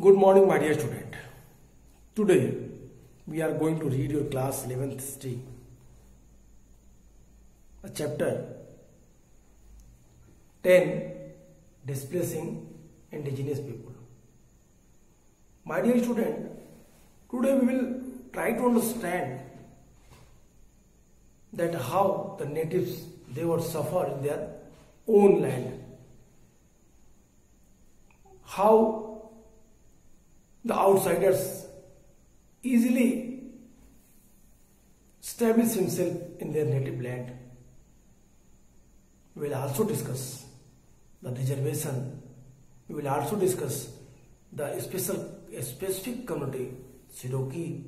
Good morning, my dear student. Today we are going to read your class 11th history, a chapter 10, displacing indigenous people. My dear student, today we will try to understand that how the natives they were suffer in their own land, how the outsiders easily establish himself in their native land. We will also discuss the reservation. We will also discuss the specific community, Cherokee,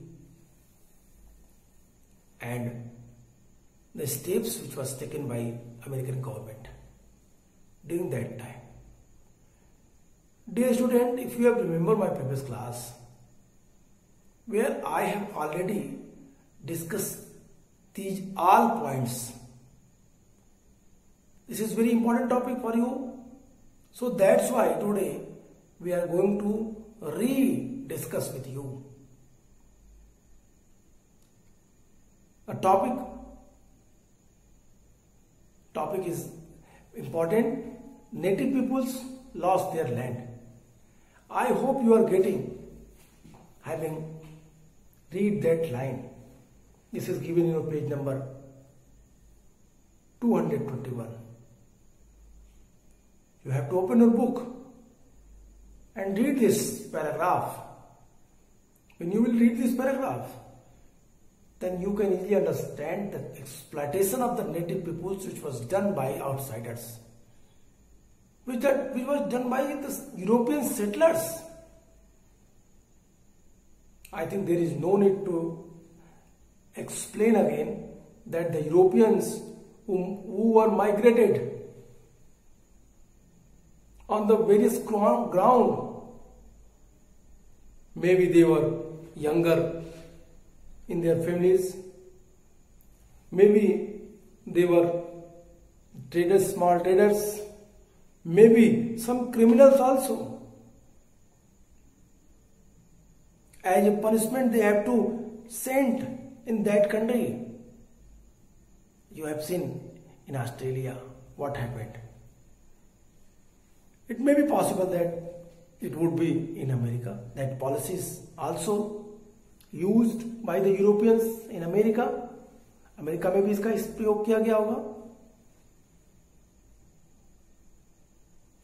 and the steps which was taken by American government during that time. Dear student, if you have remembered my previous class, where I have already discussed these all points, this is very important topic for you. So that's why today we are going to re-discuss with you a topic is important. Native peoples lost their land. I hope you are having read that line. This is given in your page number 221. You have to open your book and read this paragraph. When you will read this paragraph, then you can easily understand the exploitation of the native peoples which was done by outsiders, which was done by the European settlers. I think there is no need to explain again that the Europeans who were migrated on the various ground, maybe they were younger in their families, maybe they were traders, small traders, maybe some criminals also. As a punishment, they have to send in that country. You have seen in Australia what happened. It may be possible that it would be in America. That policy is also used by the Europeans in America. America में भी इसका प्रयोग किया गया होगा.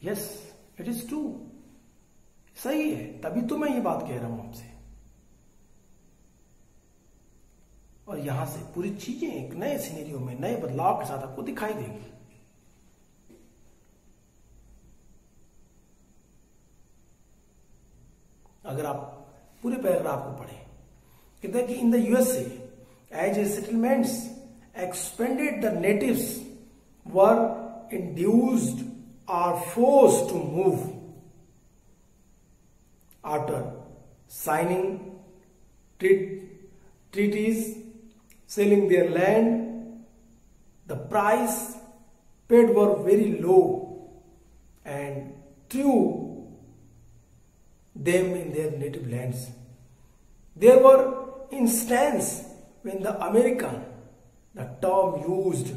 Yes, it is true. सही है, तभी तो मैं ये बात कह रहा हूं आपसे. और यहां से पूरी चीजें एक नए सिनेरियो में नए बदलाव के साथ आपको दिखाई देंगी. अगर आप पूरे पैराग्राफ को पढ़ें, कहते हैं कि in the USA as a settlements expanded the natives were induced or forced to move after signing treaties, selling their land. The price paid were very low and threw them in their native lands. There were instances when the term used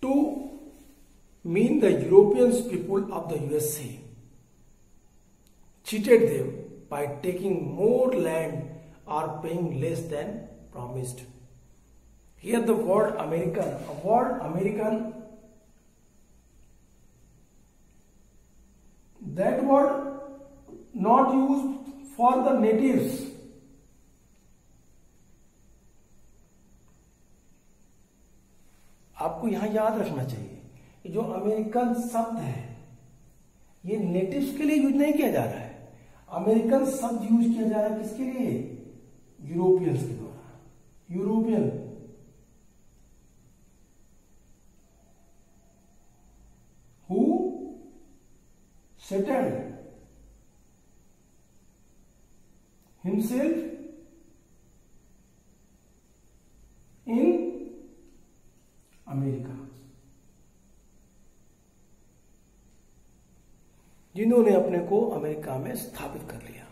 to mean the European people of the USA cheated them by taking more land or paying less than promised. Here the word American, that word not used for the natives. आपको यहां याद रखना चाहिए कि जो American शब्द है ये नेटिव्स के लिए यूज नहीं किया जा रहा है. अमेरिकन शब्द यूज किया जा रहा है किसके लिए? यूरोपियंस के द्वारा. European who settled himself in America. जिन्होंने अपने को अमेरिका में स्थापित कर लिया।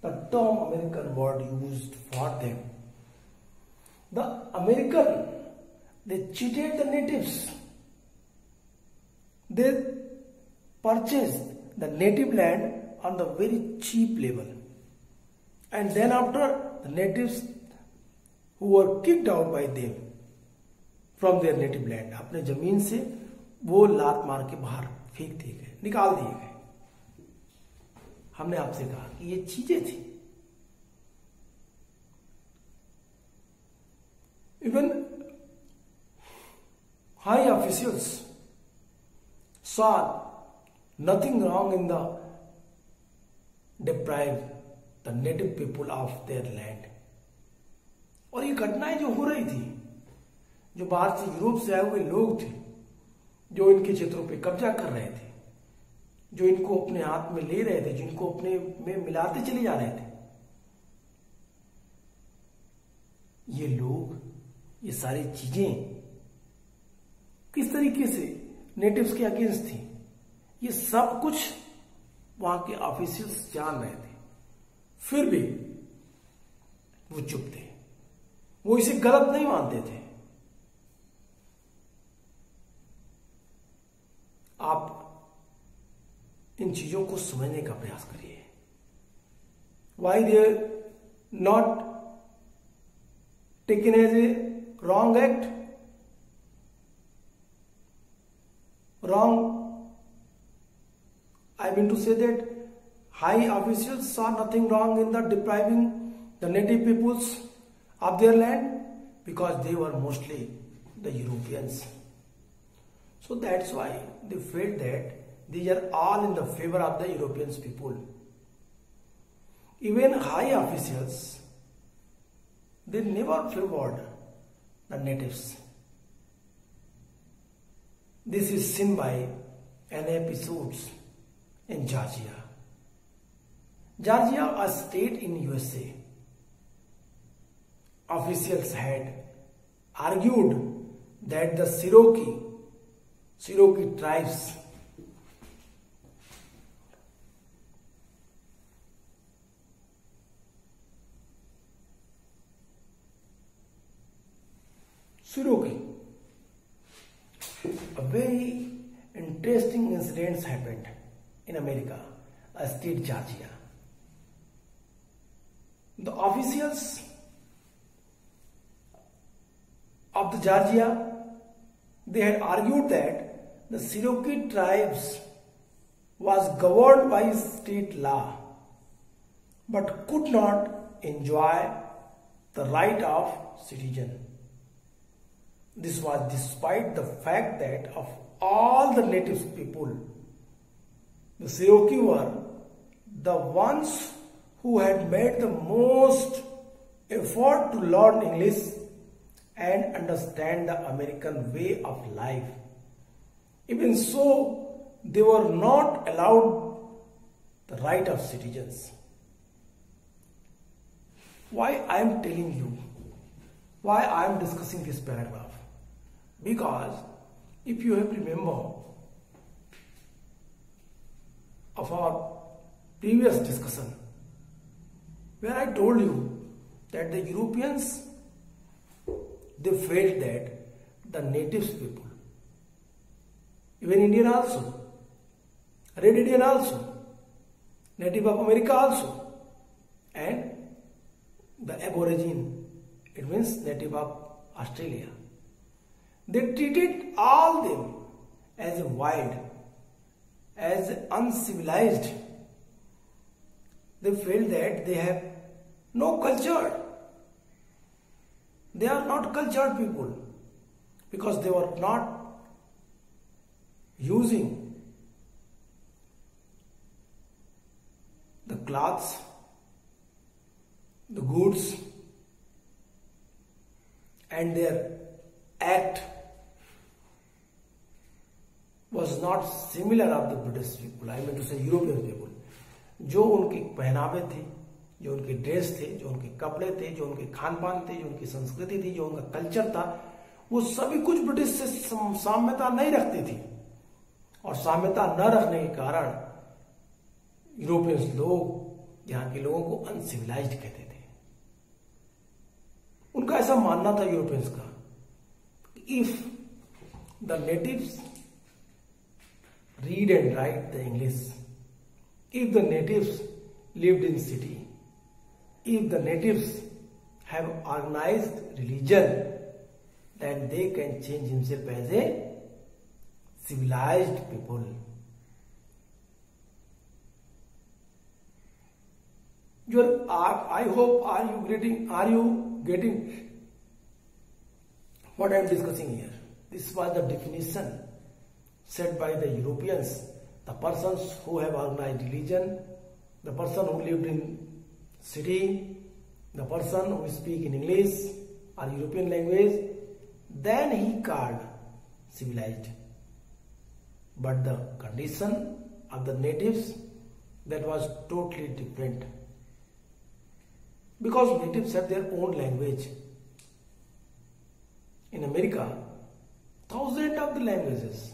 The term American word used for them, the American, they cheated the natives, they purchased the native land on the very cheap level, and then after the natives who were kicked out by them from their native land, अपने जमीन से वो लात मार के बाहर फेंक दिए गए, निकाल दिए गए। हमने आपसे कहा कि ये चीजें थी। Even high officials saw nothing wrong in the deprive the native people of their land। और ये घटनाएं जो हो रही थी, जो बाहर से यूरोप से आए हुए लोग थे, जो इनके क्षेत्रों पे कब्जा कर रहे थे, जो इनको अपने हाथ में ले रहे थे, जिनको अपने में मिलाते चले जा रहे थे, ये लोग, ये सारी चीजें किस तरीके से नेटिव्स के अगेंस्ट थी, ये सब कुछ वहां के ऑफिशियल्स जान रहे थे। फिर भी वो चुप थे, वो इसे गलत नहीं मानते थे। आप इन चीजों को समझने का प्रयास करिए। Why they not taken as a wrong act, wrong, I mean to say that high officials saw nothing wrong in the depriving the native peoples of their land, because they were mostly the Europeans. So that's why they felt that these are all in the favor of the European people. Even high officials, they never favored the natives. This is seen by an episodes in Georgia. Georgia, a state in USA. Officials had argued that the Cherokee tribes a very interesting incidents happened in America, a state Georgia. The officials of the Georgia, they had argued that the Cherokee tribes was governed by state law but could not enjoy the right of citizen. This was despite the fact that of all the native people, the Cherokee were the ones who had made the most effort to learn English and understand the American way of life. Even so, they were not allowed the right of citizens. Why I am telling you, why I am discussing this paragraph? Because if you have remember of our previous discussion, where I told you that the Europeans, they felt that the natives people, even Indian also, Red Indian also, native of America also, and the Aborigine, it means native of Australia, they treated all them as a wild, as uncivilized. They felt that they have no culture. They are not cultured people because they were not using the clothes, the goods, and their act was not similar of the British people, I mean to say European people. जो उनके पहनावे थे, जो उनके dress थे, जो उनके कपड़े थे, जो उनके खान पान थे, जो उनकी संस्कृति थी, जो उनका कल्चर था, वो सभी कुछ ब्रिटिश से साम्यता नहीं रखती थी। और साम्यता न रखने के कारण यूरोपियंस लोग यहाँ के लोगों को अनसिविलाइज्ड कहते थे। उनका ऐसा मानना था यूरोपियंस का, if the natives read and write the English, if the natives lived in city, if the natives have organized religion, then they can change himself as a civilized people. I hope are you getting what I am discussing here? This was the definition set by the Europeans, the persons who have organized religion, the person who lived in city, the person who speak in English or European language, then he called civilized. But the condition of the natives, that was totally different, because natives have their own language. In America, thousands of the languages,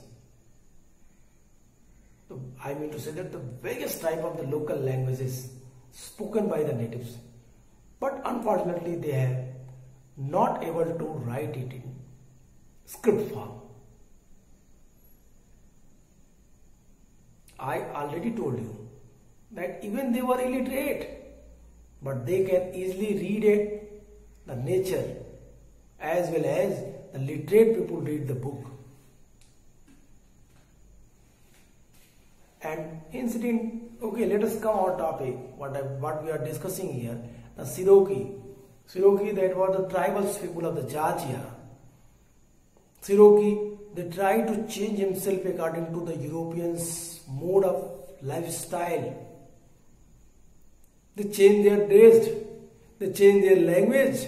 I mean to say that the various type of the local languages spoken by the natives, but unfortunately they are not able to write it in script form. I already told you that even they were illiterate, but they can easily read it, the nature, as well as the literate people read the book. And incident, okay, let us come on topic, what we are discussing here, the Cherokee. Cherokee, that were the tribal people of the Georgia. Cherokee, they tried to change himself according to the Europeans' mode of lifestyle. They changed their dress, they changed their language,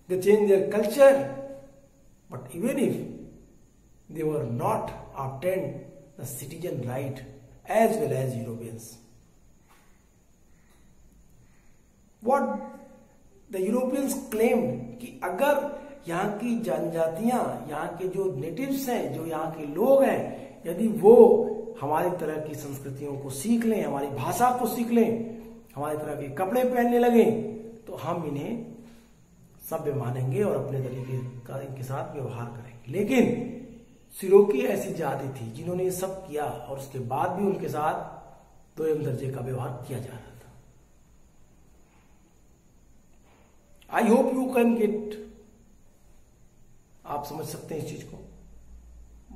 they changed their culture. But even if they were not obtained the citizen right as well as Europeans, what the Europeans claimed कि अगर यहाँ की जनजातियां, यहाँ के जो natives हैं, जो यहाँ के लोग हैं, यदि वो हमारी तरह की संस्कृतियों को सीख लें, हमारी भाषा को सीख लें, हमारी तरह के कपड़े पहनने लगें, तो हम इन्हें सभ्य मानेंगे और अपने तरीके का इनके साथ व्यवहार करेंगे। लेकिन सिरोकी ऐसी जाति थी जिन्होंने ये सब किया और उसके बाद भी उनके साथ दोयम दर्जे का व्यवहार किया जा रहा था। I hope you can get, आप समझ सकते हैं इस चीज को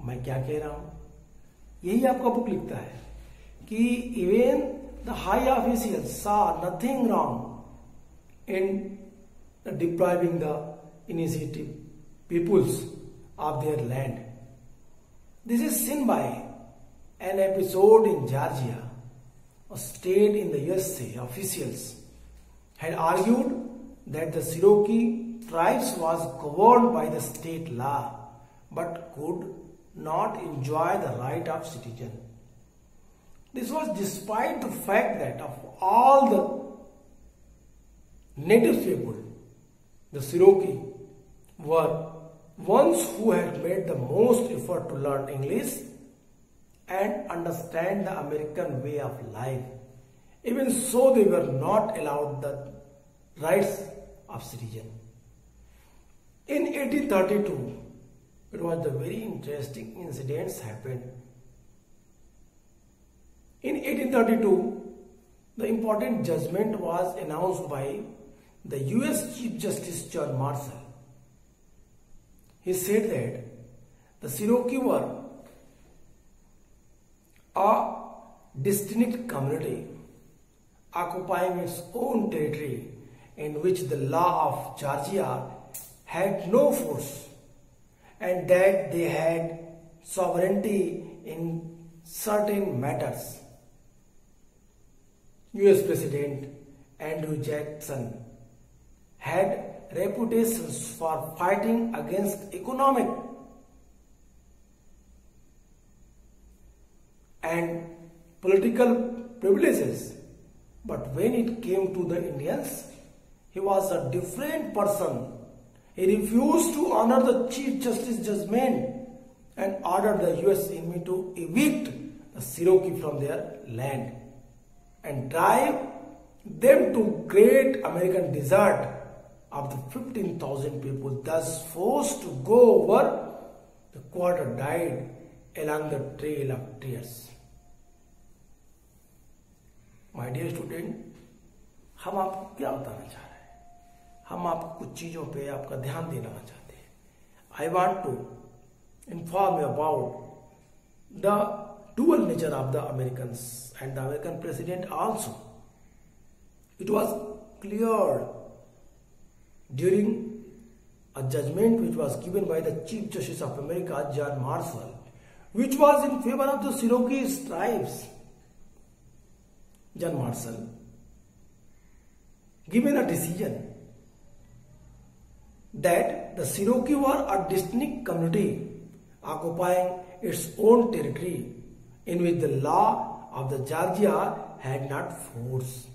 मैं क्या कह रहा हूं। यही आपका बुक लिखता है कि इवन द हाई ऑफिशियल्स सा nothing wrong in depriving the initiative peoples of their land. This is seen by an episode in Georgia. A state in the USA officials had argued that the Cherokee tribes was governed by the state law but could not enjoy the right of citizen. This was despite the fact that of all the native people, the Cherokee were ones who had made the most effort to learn English and understand the American way of life. Even so, they were not allowed the rights of citizen. In 1832, it was the very interesting incidents happened. In 1832, the important judgment was announced by the US Chief Justice John Marshall. He said that the Cherokee were a distinct community occupying its own territory in which the law of Georgia had no force, and that they had sovereignty in certain matters. US President Andrew Jackson had reputations for fighting against economic and political privileges, but when it came to the Indians, he was a different person. He refused to honor the Chief Justice judgment and ordered the US Army to evict the Cherokee from their land. and drive them to great American desert of the 15,000 people thus forced to go over the quarter died along the trail of tears. My dear student, हम आपको क्या बताना चाह रहे हैं? हम आपको कुछ चीजों पे आपका ध्यान दिलाना चाहते हैं. I want to inform you about the dual nature of the Americans and the American president also. It was clear during a judgment which was given by the Chief Justice of America, John Marshall, which was in favor of the Cherokee tribes. John Marshall given a decision that the Cherokee were a distinct community occupying its own territory in which the law of the Georgia had not force,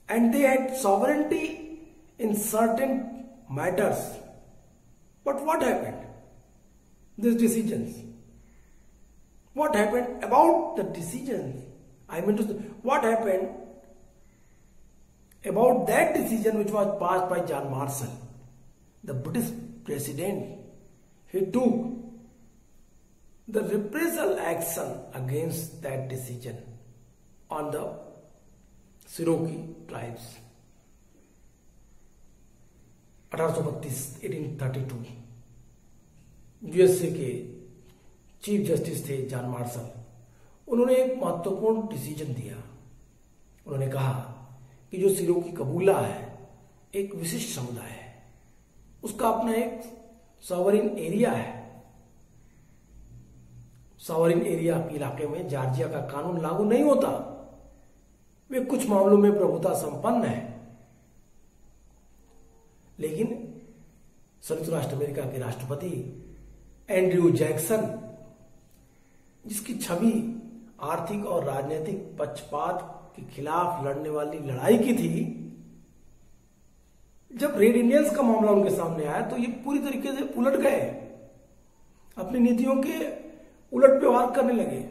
and they had sovereignty in certain matters. But what happened? These decisions. What happened about the decisions? I mean to say, what happened about that decision which was passed by John Marshall? The British president, he took the repressive action against that decision on the Cherokee tribes. 1832 USA के chief justice थे John Marshall. उन्होंने एक महत्वपूर्ण decision दिया. उन्होंने कहा कि जो सिरोकी कबीला है एक विशिष्ट समुदाय है, उसका अपना एक सॉवरेन एरिया है. सॉवरेन एरिया के इलाके में जॉर्जिया का कानून लागू नहीं होता. वे कुछ मामलों में प्रभुता संपन्न है, लेकिन संयुक्त राष्ट्र अमेरिका के राष्ट्रपति एंड्रयू जैक्सन, जिसकी छवि आर्थिक और राजनीतिक पक्षपात के खिलाफ लड़ने वाली लड़ाई की थी, जब रेड इंडियंस का मामला उनके सामने आया तो ये पूरी तरीके से उलट गए, अपनी नीतियों के उलट व्यवहार करने लगे.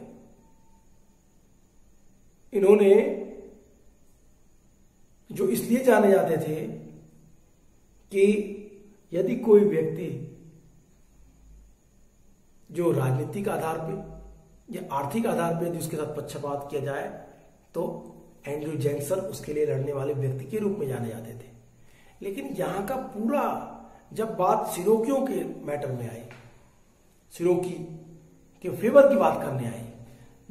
इन्होंने, जो इसलिए जाने जाते थे कि यदि कोई व्यक्ति जो राजनीतिक आधार पे या आर्थिक आधार पे यदि उसके साथ पक्षपात किया जाए तो एंड्रयू जैक्सन उसके लिए लड़ने वाले व्यक्ति के रूप में जाने जाते थे. लेकिन यहां का पूरा, जब बात सिरोकियों के मैटर में आई, सिरोकी के फेवर की बात करने आई,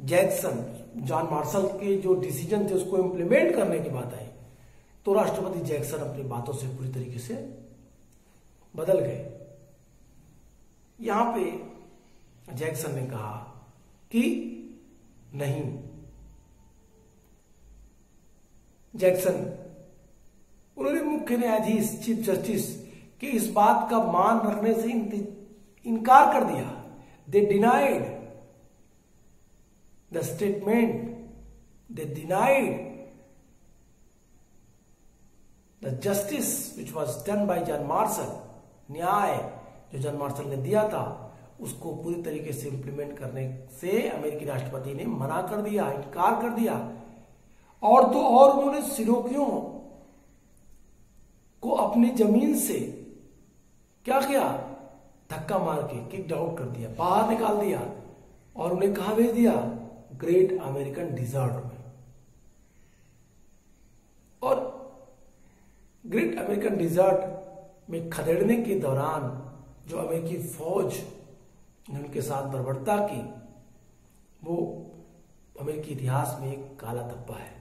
जैक्सन, जॉन मार्शल के जो डिसीजन थे उसको इंप्लीमेंट करने की बात आई, तो राष्ट्रपति जैक्सन अपनी बातों से पूरी तरीके से बदल गए. यहां पे जैक्सन ने कहा कि नहीं, जैक्सन, उन्होंने मुख्य न्यायाधीश चीफ जस्टिस के इस बात का मान रखने से इनकार कर दिया. दे denied the statement, they denied the justice which was done by John Marshall. न्याय जो जॉन मार्शल ने दिया था उसको पूरी तरीके से इंप्लीमेंट करने से अमेरिकी राष्ट्रपति ने मना कर दिया, इनकार कर दिया. और तो और उन्होंने सिरोकियों को अपनी जमीन से क्या किया, धक्का मार के किक आउट कर दिया, बाहर निकाल दिया और उन्हें कहां भेज दिया, ग्रेट अमेरिकन डिजर्ट में. और ग्रेट अमेरिकन डिजर्ट में खदेड़ने के दौरान जो अमेरिकी फौज ने उनके साथ बर्बरता की, वो अमेरिकी इतिहास में एक काला धब्बा है.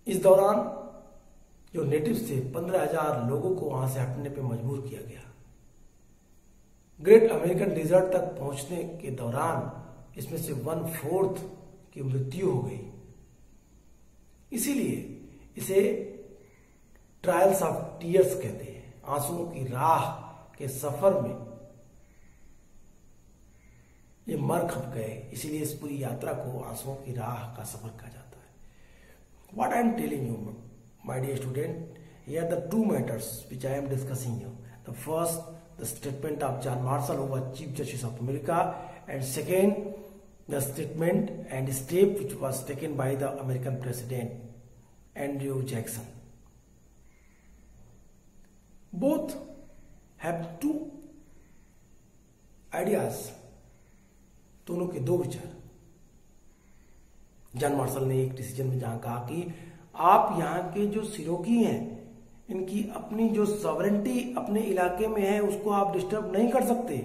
इस दौरान जो नेटिव्स थे 15,000 लोगों को वहां से हटने पे मजबूर किया गया. ग्रेट अमेरिकन डिजर्ट तक पहुंचने के दौरान इसमें से 1/4 की मृत्यु हो गई. इसीलिए इसे ट्रायल्स ऑफ टीयर्स कहते हैं. आंसुओं की राह के सफर में ये मर खप गए, इसीलिए इस पूरी यात्रा को आंसुओं की राह का सफर कहा जाता है. What I am telling you my dear student, here the two matters which I am discussing you. The first, the statement of John Marshall, who was Chief Justice of America, and second, the statement and step which was taken by the American President Andrew Jackson. Both have two ideas, दोनों के दो विचार। John Marshall ने एक decision में जहां कहा कि आप यहाँ के जो सिरोकी हैं, इनकी अपनी जो सॉवरेंटी अपने इलाके में है उसको आप डिस्टर्ब नहीं कर सकते,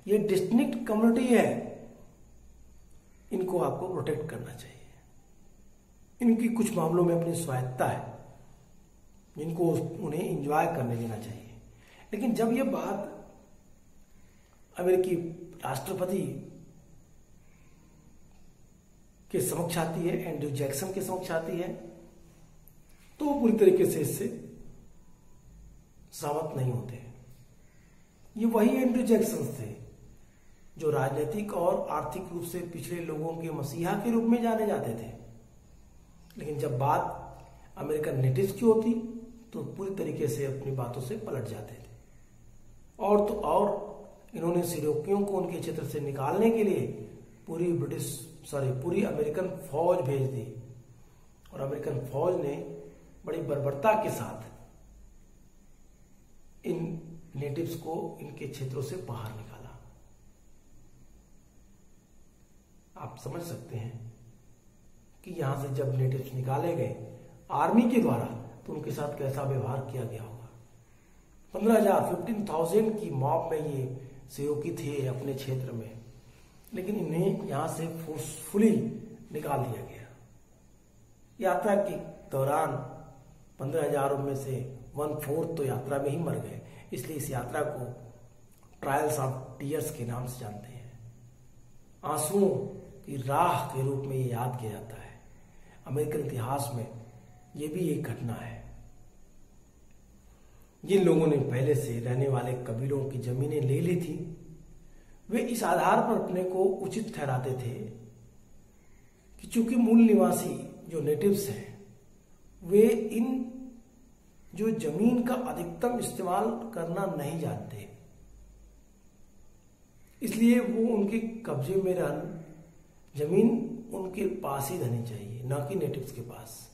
ये डिस्टिंक्ट कम्युनिटी है, इनको आपको प्रोटेक्ट करना चाहिए। इनकी कुछ मामलों में अपनी स्वायत्ता है जिनको उन्हें एंजॉय करने देना चाहिए। लेकिन जब ये बात अमेरिकी राष्ट्रपति के समक्ष आती है, एंड्रयू जैक्सन के समक्ष आती है, तो वो पूरी तरीके से इससे सहमत नहीं होते। ये वही एंड्रयू जैक्सन थे जो राजनीतिक और आर्थिक रूप से पिछड़े लोगों के मसीहा के रूप में जाने जाते थे। लेकिन जब बात अमेरिकन नेटिव्स की होती तो पूरी तरीके से अपनी बातों से पलट जाते थे। और तो और इन्होंने सिरोकियों को उनके क्षेत्र से निकालने के लिए पूरी अमेरिकन फौज भेज दी। और अमेरिकन फौज ने बड़ी बर्बरता के साथ इन नेटिव्स को इनके क्षेत्रों से बाहर निकाला। आप समझ सकते हैं कि यहां से जब नेटिव्स निकाले गए आर्मी के द्वारा तो उनके साथ कैसा व्यवहार किया गया होगा। 15,000 की मॉब में ये सिरोकी थे अपने क्षेत्र में, लेकिन इन्हें यहां से फोर्सफुली निकाल दिया गया। यात्रा के दौरान 15,000 में से 1/4 तो यात्रा में ही मर गए। इसलिए इस यात्रा को ट्रायल्स ऑफ टीयर्स के नाम से जानते हैं। आंसुओं की राह के रूप में ये याद किया जाता है। अमेरिकन इतिहास में ये भी एक घटना है। जिन लोगों ने पहले से रहने वाले कबीलों की जमीनें ले ली थी, वे इस आधार पर अपने को उचित ठहराते थे कि चूंकि मूल निवासी जो नेटिव्स हैं वे इन जो जमीन का अधिकतम इस्तेमाल करना नहीं जानते, इसलिए वो उनके कब्जे में जमीन उनके पास ही रहनी चाहिए, ना कि नेटिव्स के पास।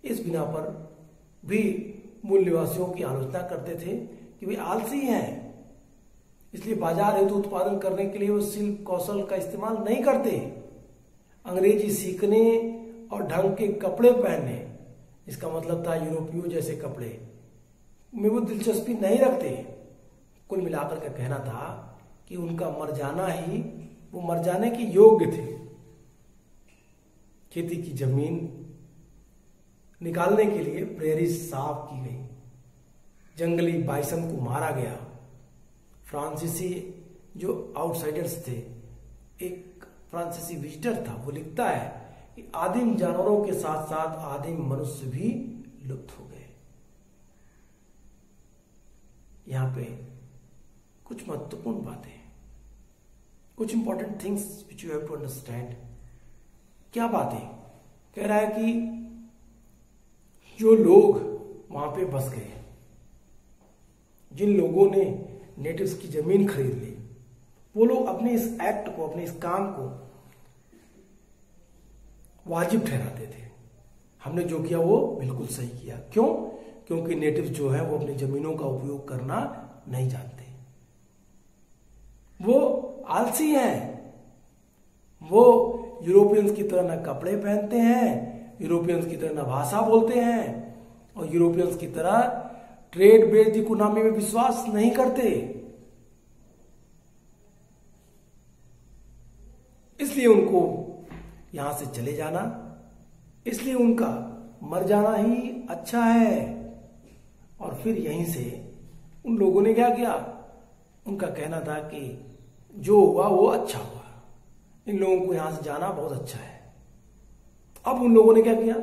इस बिना पर भी मूल निवासियों की आलोचना करते थे कि वे आलसी हैं, इसलिए बाजार हेतु उत्पादन करने के लिए वो शिल्प कौशल का इस्तेमाल नहीं करते। अंग्रेजी सीखने और ढंग के कपड़े पहनने, इसका मतलब था यूरोपियों जैसे कपड़े में वो दिलचस्पी नहीं रखते। कुल मिलाकर का कहना था कि उनका वो मर जाने के योग्य थे। खेती की जमीन निकालने के लिए प्रेयरीज साफ की गई, जंगली बाइसन को मारा गया। फ्रांसीसी जो आउटसाइडर्स थे, एक फ्रांसीसी विजिटर था, वो लिखता है कि आदिम जानवरों के साथ साथ आदिम मनुष्य भी लुप्त हो गए। यहां पे कुछ महत्वपूर्ण बातें, कुछ important things which you have to understand. क्या बातें कह रहा है कि जो लोग वहां पे बस गए, जिन लोगों ने नेटिव्स की जमीन खरीद ली, वो लोग अपने इस एक्ट को, अपने इस काम को वाजिब ठहराते थे। हमने जो किया वो बिल्कुल सही किया। क्यों? क्योंकि नेटिव्स जो है वो अपनी जमीनों का उपयोग करना नहीं जानते, वो आलसी हैं, वो यूरोपियंस की तरह न कपड़े पहनते हैं, यूरोपियंस की तरह न भाषा बोलते हैं, और यूरोपियंस की तरह ट्रेड बेस्ड इकोनॉमी में विश्वास नहीं करते। इसलिए उनको यहां से चले जाना, इसलिए उनका मर जाना ही अच्छा है। और फिर यहीं से उन लोगों ने क्या किया? उनका कहना था कि जो हुआ वो अच्छा हुआ, इन लोगों को यहां से जाना बहुत अच्छा है। अब उन लोगों ने क्या किया?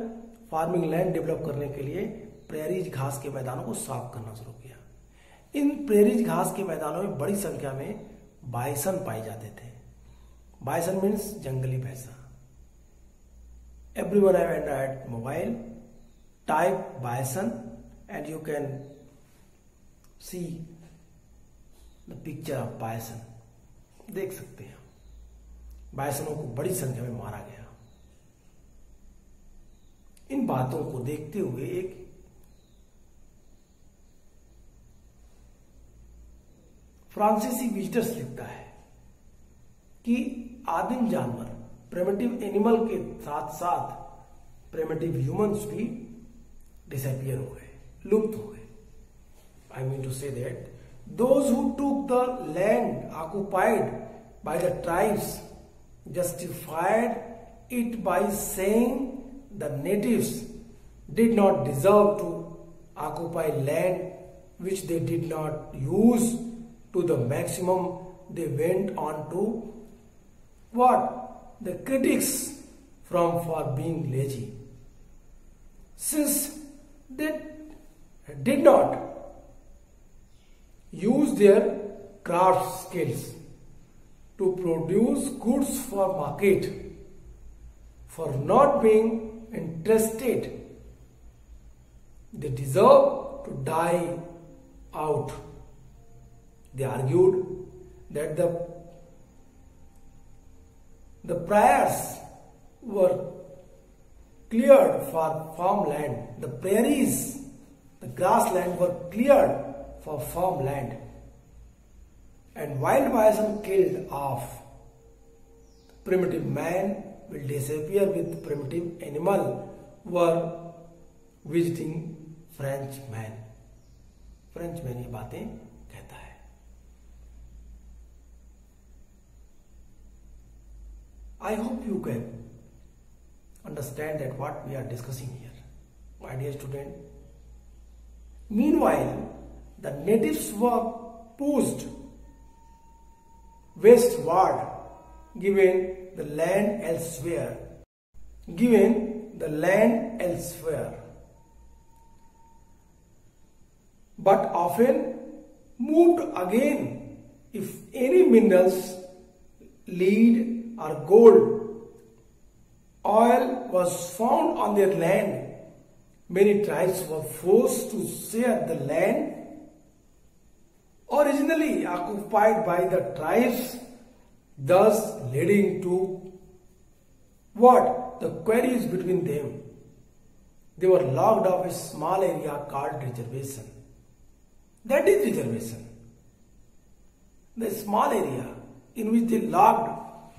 फार्मिंग लैंड डेवलप करने के लिए प्रेरीज घास के मैदानों को साफ करना शुरू किया। इन प्रेरीज घास के मैदानों में बड़ी संख्या में बाइसन पाए जाते थे। बाइसन मीन्स जंगली भैंसा। Everyone have Android mobile, type bison and you can see the picture of bison. देख सकते हैं। बायसनों को बड़ी संख्या में मारा गया। इन बातों को देखते हुए एक फ्रांसीसी विजिटर्स लिखता है कि आदिम जानवर, प्रिमिटिव एनिमल के साथ साथ प्रिमिटिव ह्यूमंस भी डिसअपियर हो गए, लुप्त हो गए। I mean to say that those who took the land occupied by the tribes justified it by saying the natives did not deserve to occupy land which they did not use to the maximum. They went on to what? The critics from for being lazy. Since they did not use their craft skills to produce goods for market, for not being interested, they deserve to die out. They argued that the prairies were cleared for farmland. The prairies, the grassland were cleared for farmland. And wild bison killed off, primitive man will disappear with primitive animal were visiting Frenchman. Frenchman ये बातें कहता है। I hope you can understand that what we are discussing here, my dear student. Meanwhile, the natives were pushed westward, given the land elsewhere, but often moved again if any minerals, lead or gold, oil was found on their land. Many tribes were forced to share the land originally occupied by the tribes, thus leading to what? The quarries between them. They were locked off a small area called reservation. That is reservation. The small area in which they locked,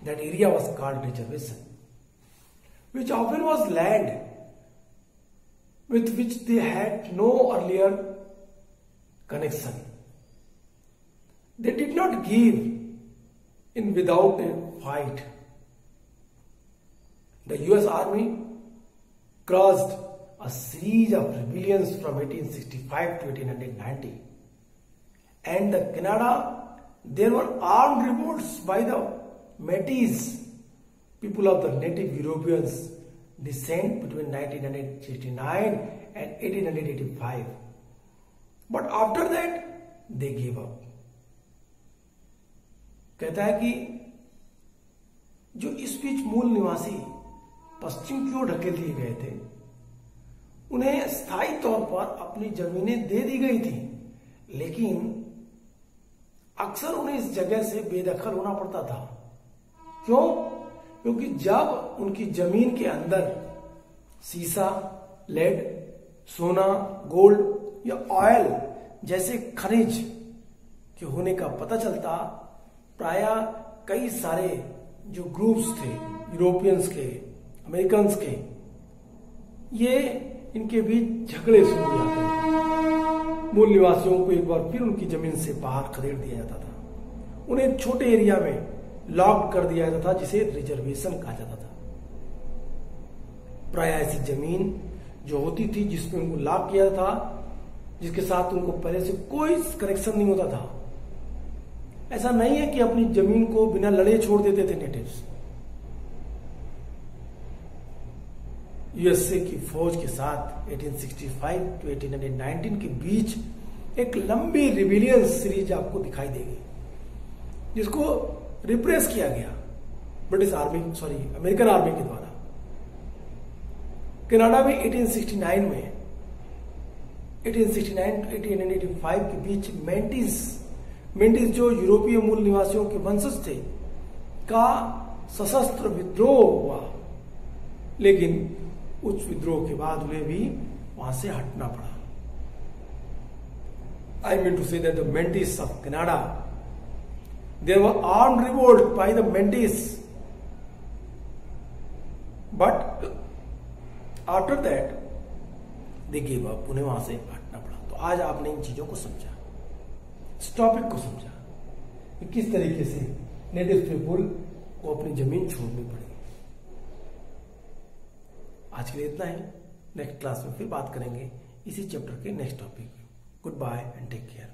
that area was called reservation, which often was land with which they had no earlier connection. They did not give in without a fight. The US Army caused a series of rebellions from 1865 to 1890. And the Canada, there were armed revolts by the Métis, people of the native Europeans descent between 1969 and 1885. But after that, they gave up. कहता है कि जो इस बीच मूल निवासी पश्चिम की ओर ढकेल दिए गए थे, उन्हें स्थायी तौर पर अपनी जमीनें दे दी गई थी, लेकिन अक्सर उन्हें इस जगह से बेदखल होना पड़ता था। क्यों? क्योंकि जब उनकी जमीन के अंदर सीसा, लेड, सोना, गोल्ड या ऑयल जैसे खनिज के होने का पता चलता, प्रायः कई सारे जो ग्रुप्स थे, यूरोपियंस के, अमेरिकन्स के, ये इनके बीच झगड़े शुरू हो जाते थे। मूल निवासियों को एक बार फिर उनकी जमीन से बाहर खदेड़ दिया जाता था। उन्हें एक छोटे एरिया में लॉक कर दिया जाता था, जिसे रिजर्वेशन कहा जाता था। प्रायः ऐसी जमीन जो होती थी जिसमें उनको लॉक किया था, जिसके साथ उनको पहले से कोई कनेक्शन नहीं होता था। ऐसा नहीं है कि अपनी जमीन को बिना लड़े छोड़ देते थे नेटिव्स। यूएसए की फौज के साथ 1865 टू 1819 के बीच एक लंबी रिबेलियन सीरीज आपको दिखाई देगी, जिसको रिप्रेस किया गया अमेरिकन आर्मी के द्वारा। कनाडा में 1869 में 1869 टू 1885 के बीच मेंटिस जो यूरोपीय मूल निवासियों के वंशज थे, का सशस्त्र विद्रोह हुआ, लेकिन उस विद्रोह के बाद उन्हें भी वहां से हटना पड़ा। I mean to say that the Metis of Canada, there were armed revolt by the Metis, but after that they gave up, उन्हें वहां से हटना पड़ा। तो आज आपने इन चीजों को समझा, इस टॉपिक को समझा कि किस तरीके से नेटिव पीपुल को अपनी जमीन छोड़नी पड़ी। आज के लिए इतना ही, नेक्स्ट क्लास में फिर बात करेंगे इसी चैप्टर के नेक्स्ट टॉपिक में। Good bye and take care.